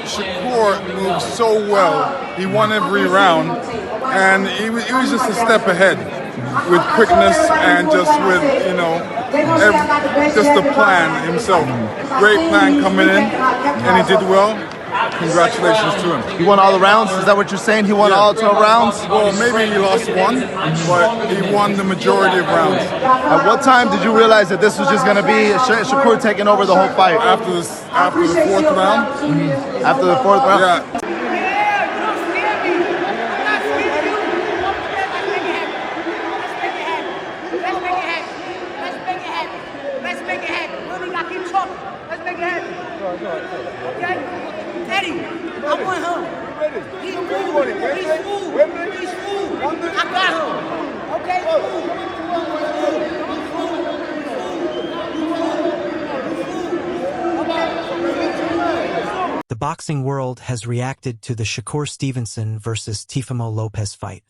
Shakur moved so well. He won every round, and he was just a step ahead with quickness and just with, just the plan himself. Great plan coming in, and he did well. Congratulations to him. He won all the rounds? Is that what you're saying? He won all 12 rounds? Well, maybe he lost one, but he won the majority of rounds. At what time did you realize that this was just going to be Shakur taking over the whole fight? After the fourth round. After the fourth round? Yeah. I want him. He's cool. He's cool. I got him. Okay? The boxing world has reacted to the Shakur Stevenson versus Teofimo Lopez fight.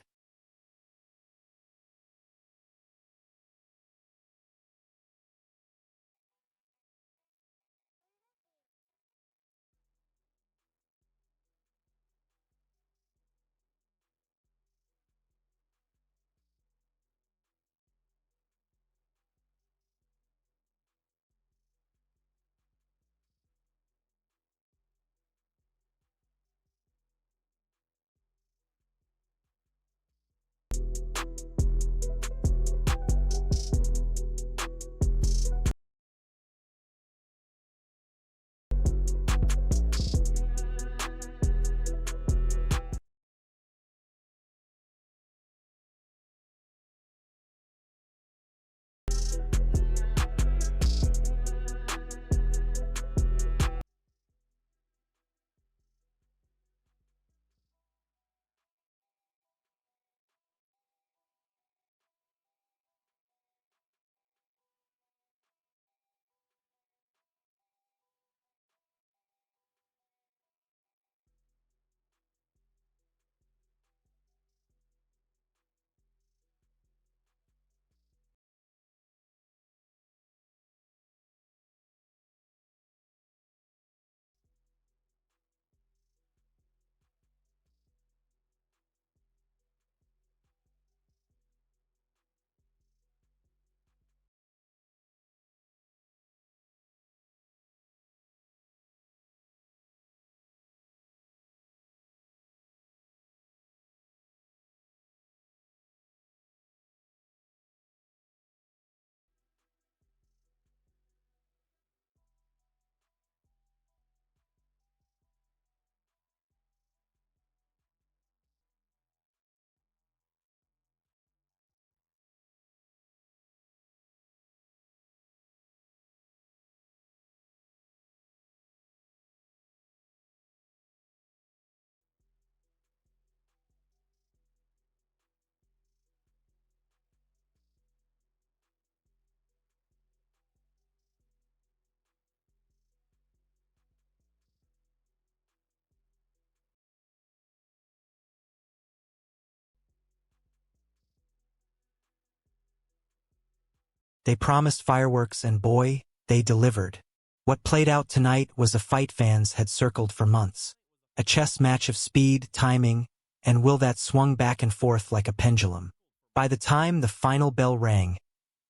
They promised fireworks and boy, they delivered. What played out tonight was a fight fans had circled for months. A chess match of speed, timing, and will that swung back and forth like a pendulum. By the time the final bell rang,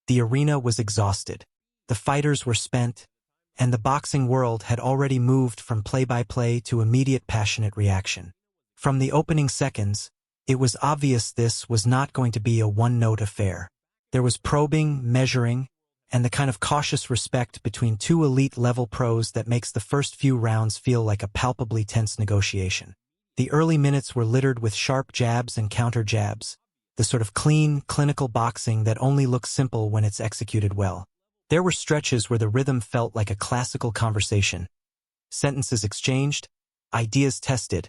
the arena was exhausted. The fighters were spent, and the boxing world had already moved from play-by-play to immediate passionate reaction. From the opening seconds, it was obvious this was not going to be a one-note affair. There was probing, measuring, and the kind of cautious respect between two elite-level pros that makes the first few rounds feel like a palpably tense negotiation. The early minutes were littered with sharp jabs and counter-jabs, the sort of clean, clinical boxing that only looks simple when it's executed well. There were stretches where the rhythm felt like a classical conversation. Sentences exchanged, ideas tested,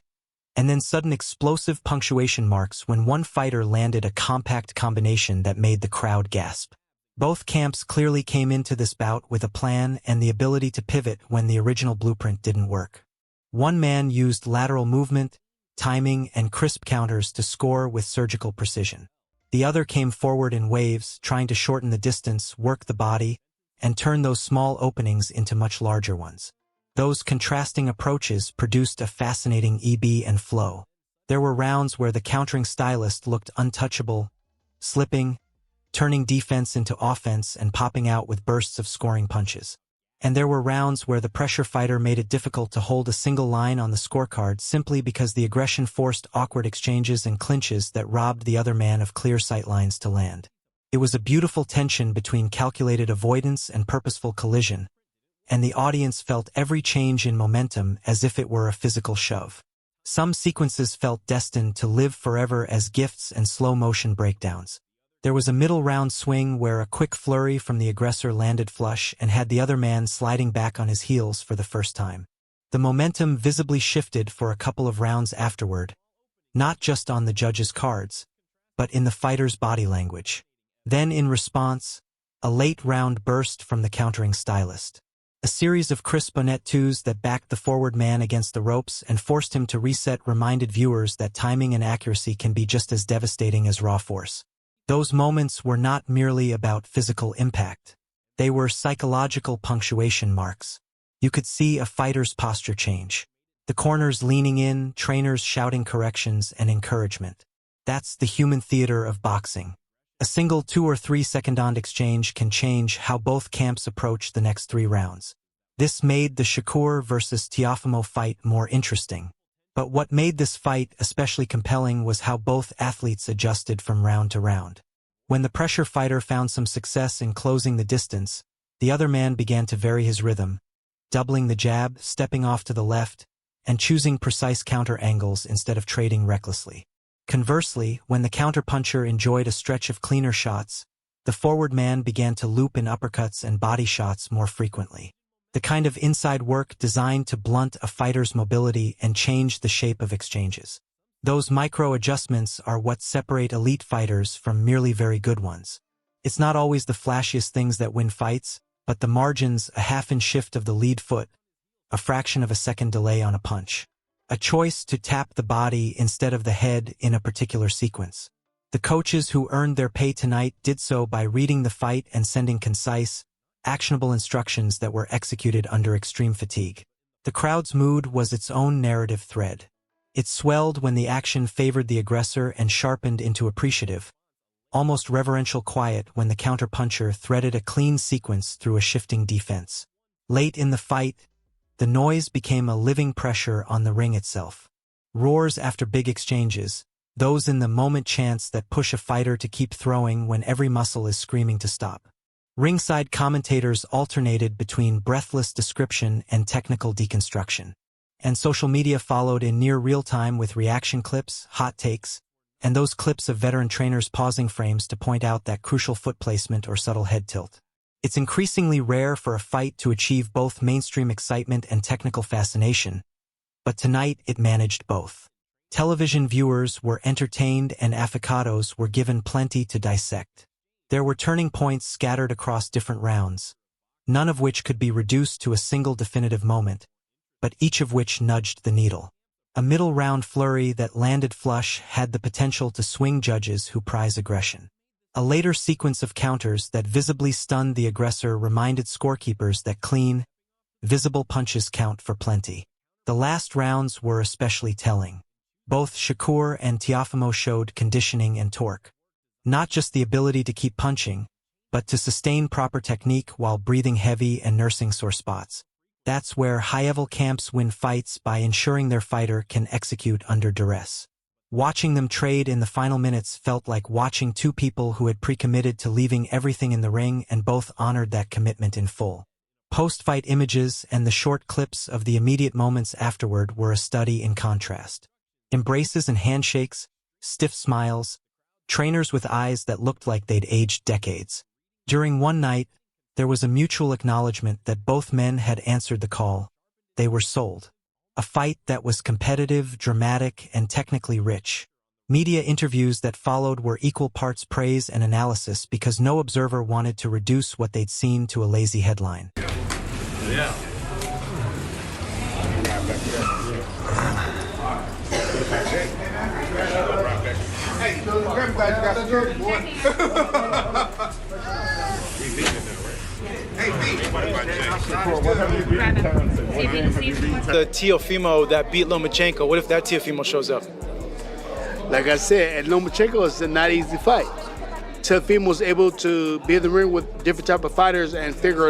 and then sudden explosive punctuation marks when one fighter landed a compact combination that made the crowd gasp. Both camps clearly came into this bout with a plan and the ability to pivot when the original blueprint didn't work. One man used lateral movement, timing, and crisp counters to score with surgical precision. The other came forward in waves, trying to shorten the distance, work the body, and turn those small openings into much larger ones. Those contrasting approaches produced a fascinating ebb and flow. There were rounds where the countering stylist looked untouchable, slipping, turning defense into offense and popping out with bursts of scoring punches. And there were rounds where the pressure fighter made it difficult to hold a single line on the scorecard simply because the aggression forced awkward exchanges and clinches that robbed the other man of clear sight lines to land. It was a beautiful tension between calculated avoidance and purposeful collision, and the audience felt every change in momentum as if it were a physical shove. Some sequences felt destined to live forever as gifts and slow-motion breakdowns. There was a middle round swing where a quick flurry from the aggressor landed flush and had the other man sliding back on his heels for the first time. The momentum visibly shifted for a couple of rounds afterward, not just on the judges' cards, but in the fighter's body language. Then in response, a late round burst from the countering stylist. A series of crisp net twos that backed the forward man against the ropes and forced him to reset reminded viewers that timing and accuracy can be just as devastating as raw force. Those moments were not merely about physical impact. They were psychological punctuation marks. You could see a fighter's posture change. The corners leaning in, trainers shouting corrections and encouragement. That's the human theater of boxing. A single 2 or 3 second exchange can change how both camps approach the next 3 rounds. This made the Shakur versus Teofimo fight more interesting. But what made this fight especially compelling was how both athletes adjusted from round to round. When the pressure fighter found some success in closing the distance, the other man began to vary his rhythm, doubling the jab, stepping off to the left, and choosing precise counter angles instead of trading recklessly. Conversely, when the counterpuncher enjoyed a stretch of cleaner shots, the forward man began to loop in uppercuts and body shots more frequently. The kind of inside work designed to blunt a fighter's mobility and change the shape of exchanges. Those micro-adjustments are what separate elite fighters from merely very good ones. It's not always the flashiest things that win fights, but the margins, a half-inch shift of the lead foot, a fraction of a second delay on a punch, a choice to tap the body instead of the head in a particular sequence. The coaches who earned their pay tonight did so by reading the fight and sending concise, actionable instructions that were executed under extreme fatigue. The crowd's mood was its own narrative thread. It swelled when the action favored the aggressor and sharpened into appreciative, almost reverential quiet when the counterpuncher threaded a clean sequence through a shifting defense. Late in the fight, the noise became a living pressure on the ring itself. Roars after big exchanges, those in the moment chants that push a fighter to keep throwing when every muscle is screaming to stop. Ringside commentators alternated between breathless description and technical deconstruction. And social media followed in near real time with reaction clips, hot takes, and those clips of veteran trainers pausing frames to point out that crucial foot placement or subtle head tilt. It's increasingly rare for a fight to achieve both mainstream excitement and technical fascination, but tonight it managed both. Television viewers were entertained and aficionados were given plenty to dissect. There were turning points scattered across different rounds, none of which could be reduced to a single definitive moment, but each of which nudged the needle. A middle round flurry that landed flush had the potential to swing judges who prize aggression. A later sequence of counters that visibly stunned the aggressor reminded scorekeepers that clean, visible punches count for plenty. The last rounds were especially telling. Both Shakur and Teofimo showed conditioning and torque. Not just the ability to keep punching, but to sustain proper technique while breathing heavy and nursing sore spots. That's where high-level camps win fights by ensuring their fighter can execute under duress. Watching them trade in the final minutes felt like watching two people who had pre-committed to leaving everything in the ring and both honored that commitment in full. Post-fight images and the short clips of the immediate moments afterward were a study in contrast. Embraces and handshakes, stiff smiles, trainers with eyes that looked like they'd aged decades. During one night, there was a mutual acknowledgement that both men had answered the call. They were sold. A fight that was competitive, dramatic, and technically rich. Media interviews that followed were equal parts praise and analysis because no observer wanted to reduce what they'd seen to a lazy headline. Yeah. Hey, so I'm glad you got security, boy. Hey, B. What have you been The Teofimo that beat Lomachenko, what if that Teofimo shows up? Like I said, at Lomachenko, it's a not easy fight. Teofimo's able to be in the ring with different type of fighters and figure it out.